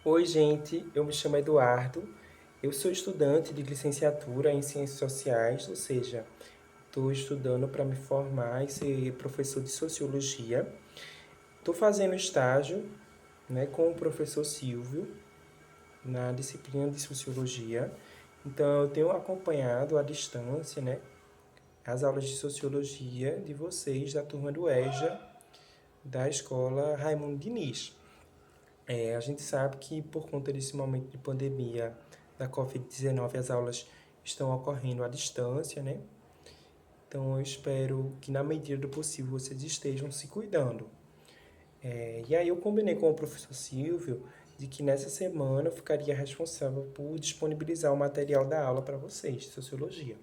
Oi, gente, eu me chamo Eduardo, eu sou estudante de licenciatura em Ciências Sociais, ou seja, estou estudando para me formar e ser professor de Sociologia. Estou fazendo estágio, com o professor Silvio na disciplina de Sociologia, então eu tenho acompanhado à distância, as aulas de Sociologia de vocês da turma do EJA da escola Raimundo Diniz. A gente sabe que por conta desse momento de pandemia da Covid-19 as aulas estão ocorrendo à distância, né? Então eu espero que na medida do possível vocês estejam se cuidando. E aí eu combinei com o professor Silvio de que nessa semana eu ficaria responsável por disponibilizar o material da aula para vocês, de Sociologia.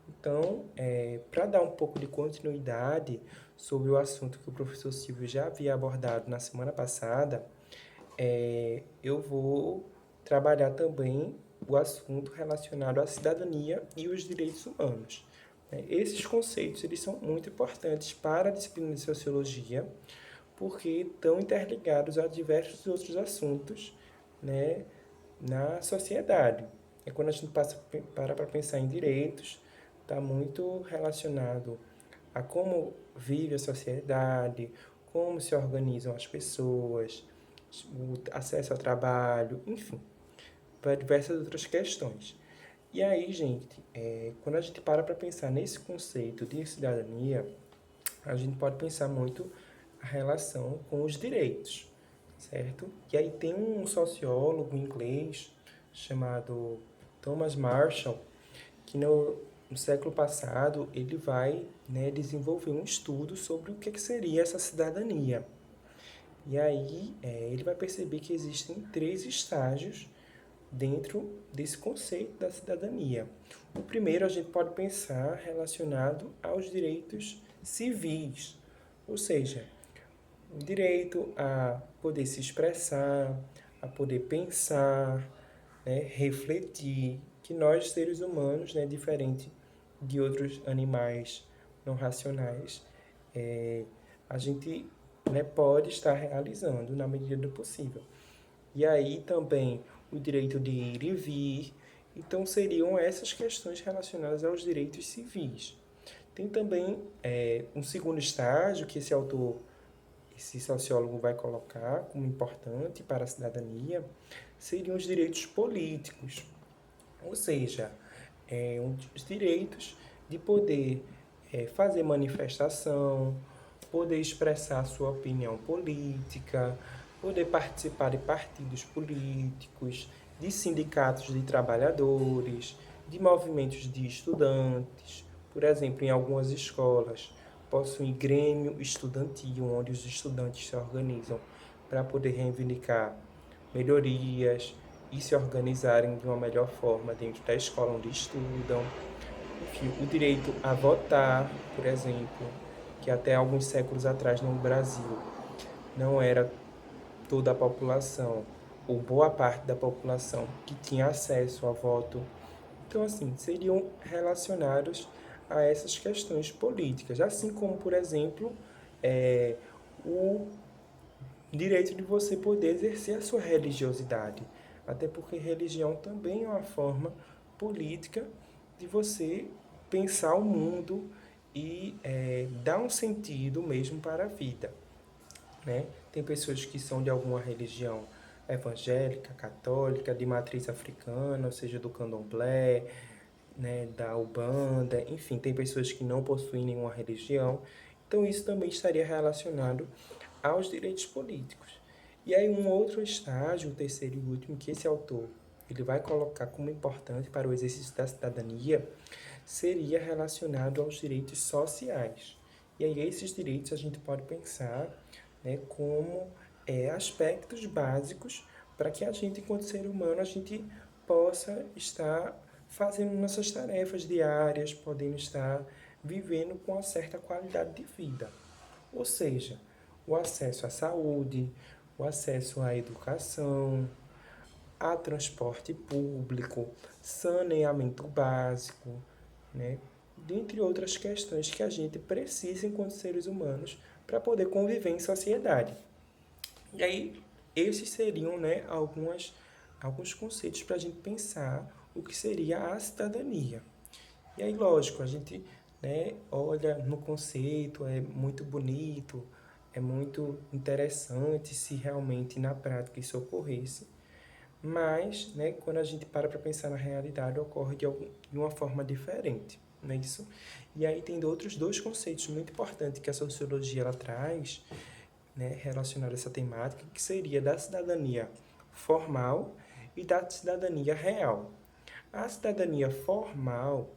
Então, para dar um pouco de continuidade sobre o assunto que o professor Silvio já havia abordado na semana passada, eu vou trabalhar também o assunto relacionado à cidadania e os direitos humanos. Esses conceitos eles são muito importantes para a disciplina de sociologia, porque estão interligados a diversos outros assuntos, né, na sociedade. É quando a gente para pensar em direitos, está muito relacionado a como vive a sociedade, como se organizam as pessoas, o acesso ao trabalho, enfim, para diversas outras questões. E aí, gente, quando a gente para pensar nesse conceito de cidadania, a gente pode pensar muito a relação com os direitos, certo? E aí tem um sociólogo inglês chamado Thomas Marshall, que no século passado ele vai, desenvolver um estudo sobre o que seria essa cidadania. E aí ele vai perceber que existem três estágios dentro desse conceito da cidadania. O primeiro a gente pode pensar relacionado aos direitos civis, ou seja, o direito a poder se expressar, a poder pensar, refletir, que nós seres humanos, diferente de outros animais não racionais, a gente pode estar realizando na medida do possível. E aí também o direito de ir e vir. Então seriam essas questões relacionadas aos direitos civis. Tem também um segundo estágio que esse sociólogo vai colocar como importante para a cidadania, seriam os direitos políticos. Ou seja, os direitos de poder fazer manifestação, poder expressar sua opinião política, poder participar de partidos políticos, de sindicatos de trabalhadores, de movimentos de estudantes. Por exemplo, em algumas escolas possuem grêmio estudantil, onde os estudantes se organizam para poder reivindicar melhorias e se organizarem de uma melhor forma dentro da escola onde estudam. Enfim, o direito a votar, por exemplo, que até alguns séculos atrás no Brasil não era toda a população, ou boa parte da população, que tinha acesso ao voto. Então, assim, seriam relacionados a essas questões políticas, assim como, por exemplo, o direito de você poder exercer a sua religiosidade. Até porque religião também é uma forma política de você pensar o mundo e dar um sentido mesmo para a vida. Tem pessoas que são de alguma religião evangélica, católica, de matriz africana, ou seja, do candomblé, da Ubanda, enfim, tem pessoas que não possuem nenhuma religião. Então isso também estaria relacionado aos direitos políticos. E aí um outro estágio, o terceiro e último, que esse autor ele vai colocar como importante para o exercício da cidadania, seria relacionado aos direitos sociais. E aí esses direitos a gente pode pensar como aspectos básicos para que a gente, enquanto ser humano, a gente possa estar fazendo nossas tarefas diárias, podendo estar vivendo com uma certa qualidade de vida. Ou seja, o acesso à saúde, o acesso à educação, a transporte público, saneamento básico, né? Dentre outras questões que a gente precisa enquanto seres humanos para poder conviver em sociedade. E aí, esses seriam, né, alguns conceitos para a gente pensar o que seria a cidadania. E aí, lógico, a gente, né, olha no conceito, é muito bonito, é muito interessante se realmente na prática isso ocorresse, mas, né, quando a gente para pensar na realidade, ocorre de uma forma diferente, não é isso? E aí tem outros dois conceitos muito importantes que a sociologia ela traz, né, relacionado a essa temática, que seria da cidadania formal e da cidadania real. A cidadania formal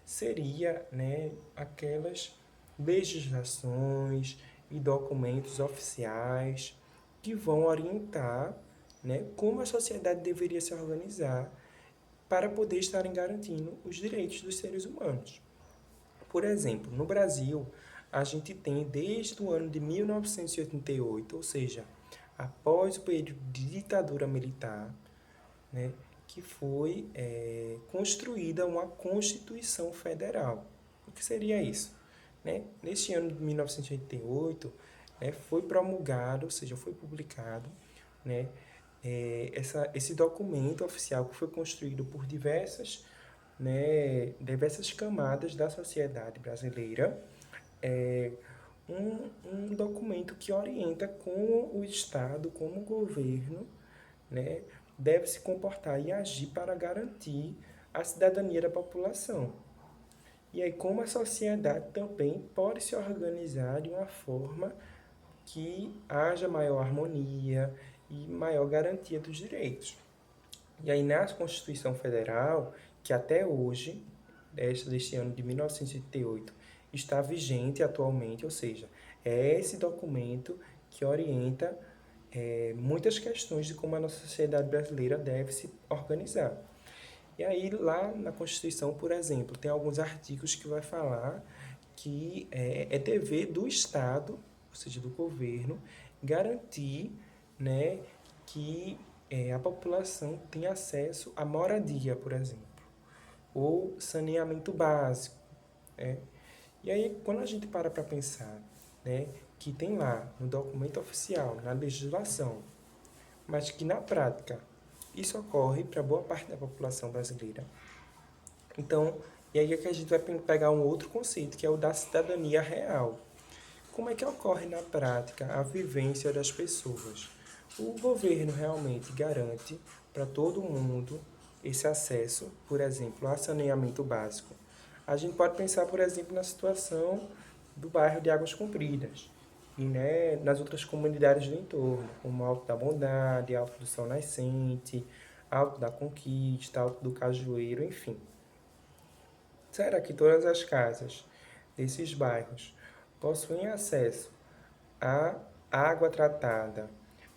seria, né, aquelas legislações e documentos oficiais que vão orientar, né, como a sociedade deveria se organizar para poder estarem garantindo os direitos dos seres humanos. Por exemplo, no Brasil, a gente tem desde o ano de 1988, ou seja, após o período de ditadura militar, né, que foi construída uma Constituição Federal. O que seria isso? Né? Neste ano de 1988, né, foi promulgado, ou seja, foi publicado, né, esse documento oficial que foi construído por diversas camadas da sociedade brasileira, é, um documento que orienta como o Estado, como o governo, né, deve se comportar e agir para garantir a cidadania da população. E aí, como a sociedade também pode se organizar de uma forma que haja maior harmonia e maior garantia dos direitos. E aí, na Constituição Federal, que até hoje, deste ano de 1988, está vigente atualmente, ou seja, é esse documento que orienta muitas questões de como a nossa sociedade brasileira deve se organizar. E aí, lá na Constituição, por exemplo, tem alguns artigos que vai falar que é dever do Estado, ou seja, do governo, garantir, né, que a população tenha acesso à moradia, por exemplo, ou saneamento básico. Né? E aí, quando a gente para pensar, né, que tem lá no documento oficial, na legislação, mas que na prática isso ocorre para boa parte da população brasileira. Então, e aí é que a gente vai pegar um outro conceito, que é o da cidadania real. Como é que ocorre na prática a vivência das pessoas? O governo realmente garante para todo mundo esse acesso, por exemplo, a saneamento básico. A gente pode pensar, por exemplo, na situação do bairro de Águas Compridas e, né, nas outras comunidades do entorno, como Alto da Bondade, Alto do Sol Nascente, Alto da Conquista, Alto do Cajueiro, enfim. Será que todas as casas desses bairros possuem acesso à água tratada,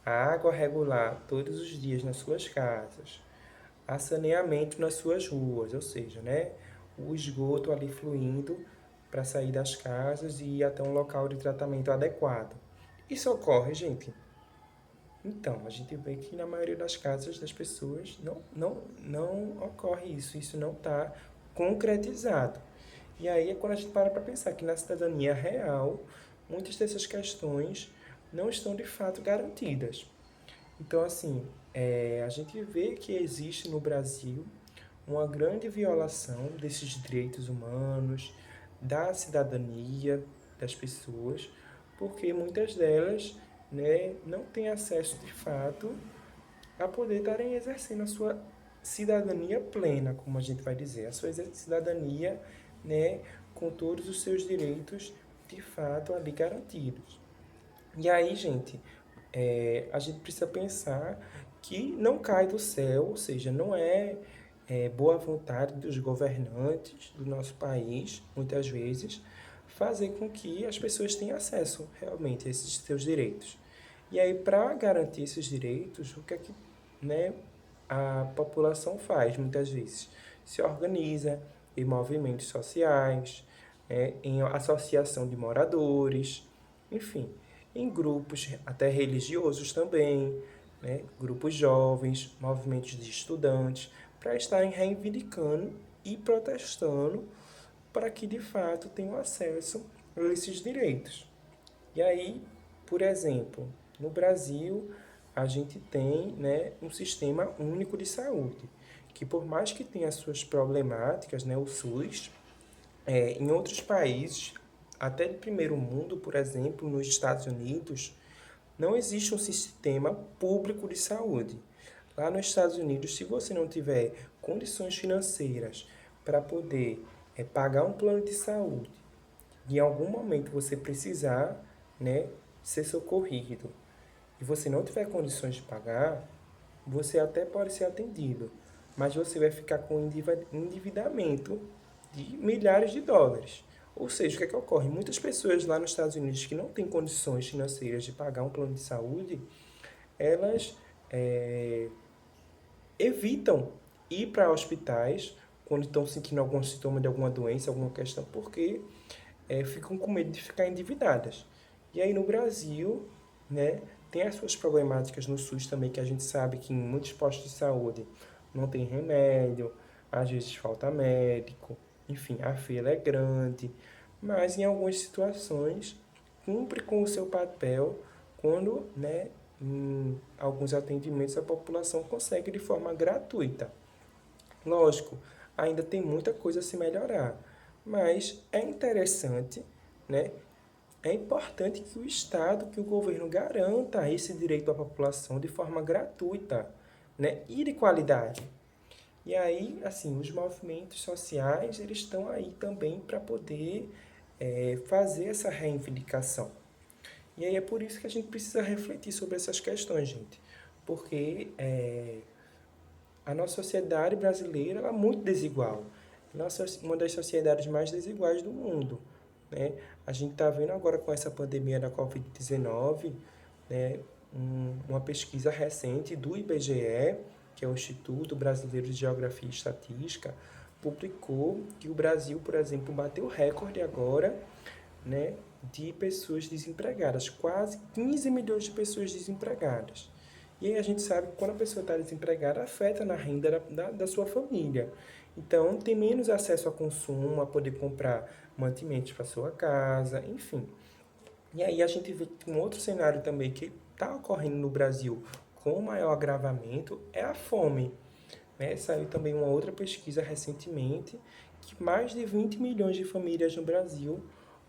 à água regular todos os dias nas suas casas, a saneamento nas suas ruas, ou seja, né, o esgoto ali fluindo para sair das casas e ir até um local de tratamento adequado? Isso ocorre, gente? Então, a gente vê que na maioria das casas das pessoas não ocorre isso, isso não está concretizado. E aí é quando a gente para pensar que na cidadania real, muitas dessas questões não estão de fato garantidas. Então, assim, a gente vê que existe no Brasil uma grande violação desses direitos humanos, da cidadania das pessoas, porque muitas delas, né, não têm acesso de fato a poder estarem exercendo a sua cidadania plena, como a gente vai dizer, a sua cidadania, né, com todos os seus direitos de fato ali garantidos. E aí, gente, a gente precisa pensar que não cai do céu, ou seja, não é boa vontade dos governantes do nosso país, muitas vezes, fazer com que as pessoas tenham acesso realmente a esses seus direitos. E aí, para garantir esses direitos, o que é que, né, a população faz muitas vezes? Se organiza em movimentos sociais, em associação de moradores, enfim, em grupos até religiosos também, né, grupos jovens, movimentos de estudantes, para estarem reivindicando e protestando para que de fato tenham acesso a esses direitos. E aí, por exemplo, no Brasil, a gente tem, né, um sistema único de saúde, que por mais que tenha as suas problemáticas, né, o SUS, em outros países, até de primeiro mundo, por exemplo, nos Estados Unidos, não existe um sistema público de saúde. Lá nos Estados Unidos, se você não tiver condições financeiras para poder pagar um plano de saúde, e em algum momento você precisar, né, ser socorrido, e você não tiver condições de pagar, você até pode ser atendido, mas você vai ficar com endividamento de milhares de dólares. Ou seja, o que é que ocorre? Muitas pessoas lá nos Estados Unidos que não têm condições financeiras de pagar um plano de saúde, elas evitam ir para hospitais quando estão sentindo algum sintoma de alguma doença, alguma questão, porque ficam com medo de ficar endividadas. E aí no Brasil, né, tem as suas problemáticas no SUS também, que a gente sabe que em muitos postos de saúde não tem remédio, às vezes falta médico, enfim, a fila é grande, mas em algumas situações cumpre com o seu papel quando, né, em alguns atendimentos a população consegue de forma gratuita. Lógico, ainda tem muita coisa a se melhorar, mas é interessante, né? É importante que o Estado, que o governo garanta esse direito à população de forma gratuita, né? E de qualidade. E aí, assim, os movimentos sociais, eles estão aí também para poder fazer essa reivindicação. E aí é por isso que a gente precisa refletir sobre essas questões, gente. Porque a nossa sociedade brasileira ela é muito desigual. Nossa, uma das sociedades mais desiguais do mundo. Né? A gente está vendo agora com essa pandemia da Covid-19, né, uma pesquisa recente do IBGE, que é o Instituto Brasileiro de Geografia e Estatística, publicou que o Brasil, por exemplo, bateu recorde agora, né, de pessoas desempregadas, quase 15 milhões de pessoas desempregadas. E aí a gente sabe que quando a pessoa está desempregada, afeta na renda da sua família. Então, tem menos acesso a consumo, a poder comprar mantimentos para sua casa, enfim. E aí a gente vê que um outro cenário também que está ocorrendo no Brasil com maior agravamento é a fome. Né? Saiu também uma outra pesquisa recentemente que mais de 20 milhões de famílias no Brasil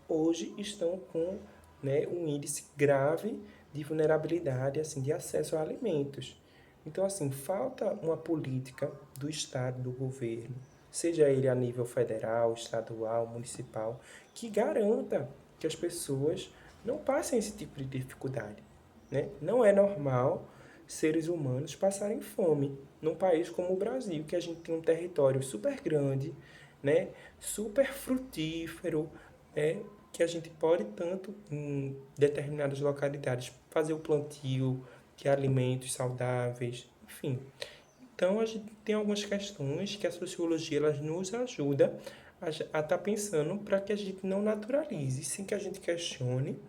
hoje estão com, né, um índice grave de vulnerabilidade, assim, de acesso a alimentos. Então, assim, falta uma política do Estado, do governo, seja ele a nível federal, estadual, municipal, que garanta que as pessoas não passem esse tipo de dificuldade. Né? Não é normal seres humanos passarem fome num país como o Brasil, que a gente tem um território super grande, né? Super frutífero, né? Que a gente pode tanto em determinadas localidades fazer o plantio de alimentos saudáveis, enfim. Então a gente tem algumas questões que a sociologia ela nos ajuda a estar pensando para que a gente não naturalize, sim que a gente questione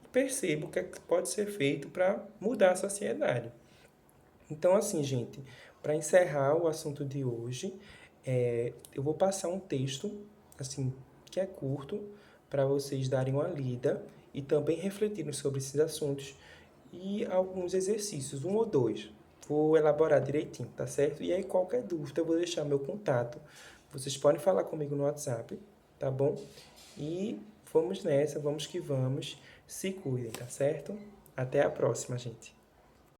e perceba o que, é que pode ser feito para mudar a sociedade. Então, assim, gente, para encerrar o assunto de hoje, eu vou passar um texto, assim, que é curto, para vocês darem uma lida e também refletirem sobre esses assuntos e alguns exercícios, um ou dois. Vou elaborar direitinho, tá certo? E aí, qualquer dúvida, eu vou deixar meu contato. Vocês podem falar comigo no WhatsApp, tá bom? E vamos nessa, vamos que vamos. Se cuidem, tá certo? Até a próxima, gente.